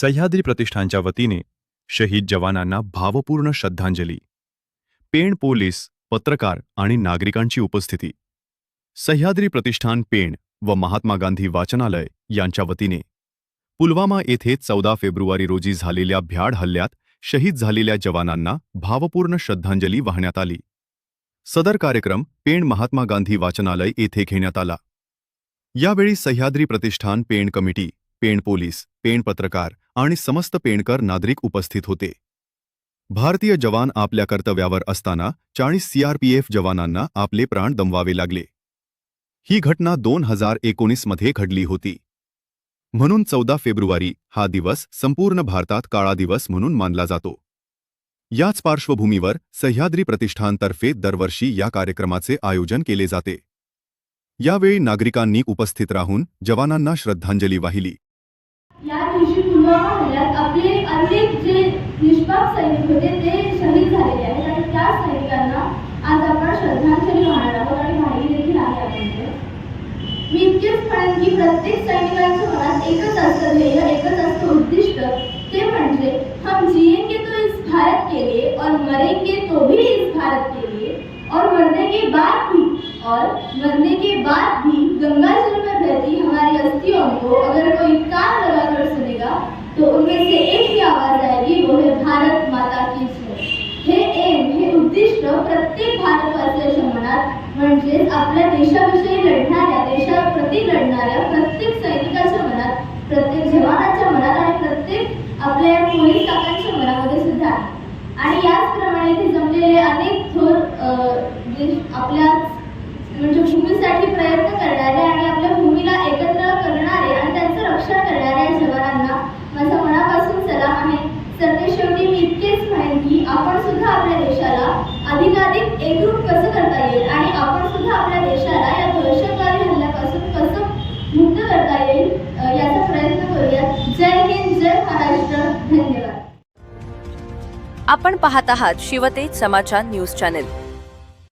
सह्याद्री प्रतिष्ठानच्या वतीने शहीद जवानांना भावपूर्ण श्रद्धांजली. पेण पोलीस, पत्रकार आणि नागरिकांची उपस्थिती. सह्याद्री प्रतिष्ठान पेण व महात्मा गांधी वाचनालय यांच्या वतीने पुलवामा येथे 14 फेब्रुवारी रोजी झालेल्या भ्याड हल्ल्यात शहीद झालेल्या जवानांना भावपूर्ण श्रद्धांजली वाहण्यात आली. सदर कार्यक्रम पेण महात्मा गांधी वाचनालय येथे घेण्यात आला. यावेळी सह्याद्री प्रतिष्ठान पेण कमिटी, पेण पोलीस, पेण पत्रकार आणि समस्त पेणकर नागरिक उपस्थित होते. भारतीय जवान आपल्या कर्तव्यावर असताना 40 सीआरपीएफ जवानांना आपले प्राण गमवावे लागले. ही घटना 2019 मध्ये घडली होती. म्हणून 14 फेब्रुवारी हा दिवस संपूर्ण भारतात काळा दिवस म्हणून मानला जातो. याच पार्श्वभूमीवर सह्याद्री प्रतिष्ठानतर्फे दरवर्षी या कार्यक्रमाचे आयोजन केले जाते. यावेळी नागरिकांनी उपस्थित राहून जवानांना श्रद्धांजली वाहिली. या दिवशी पुलवामा हल्ल्यात आपले अनेक जे निष्पाप सैनिक होते ते शहीद झालेले आहेत आणि त्या सैनिकांना आज आपण श्रद्धांजली वाहणार आहोत आणि वाहिली देखील आहे आपण. मी इतकेच म्हणेन की प्रत्येक सैनिकांच्या मनात एकच असतं ध्येय, एकच असतं उद्दिष्ट, ते म्हणजे हम जिएंगे तो इस भारत के लिए और मरेंगे तो भी इस भारत के लिए और मरने के बाद भी गंगा जल में बहती हमारी अस्थियों को अगर कोई कान लगाकर सुनेगा तो उनमें से एक ही आवाज आएगी, वो है भारत माता की जय. हे एम, हे उद्दिष्ट प्रत्येक भारतवासियाच्या मनात म्हणजेच आपल्या देशाविषयी लढणाऱ्या, देशाप्रती लढणाऱ्या प्रत्येक सैनिकाच्या मनात, प्रत्येक जवानाच्या मनात आणि प्रत्येक आपल्या पोलीस काकांच्या मनामध्ये सुद्धा आहे. आणि याचप्रमाणे इथे जमलेले अनेक थोर आपल्या म्हणजे भूमीसाठी प्रयत्न करणारे आणि आपल्या भूमीला एकत्र करणारे आणि त्यांचं रक्षण करणाऱ्या जवानांना माझा मनापासून सलाम आहे. सरतेशेवटी मी इतकेच म्हणेन की आपण सुद्धा आपल्या देशाला अधिकाधिक एकरूप कसं करता येईल आणि आपण सुद्धा आपल्या देशाला या दहशतवादी हल्ल्यापासून कसं मुक्त करता येईल याचा प्रयत्न करूया. जय हिंद, जय महाराष्ट्र. धन्यवाद. आपण पाहत आहात शिवतेज समाचार न्यूज चॅनल.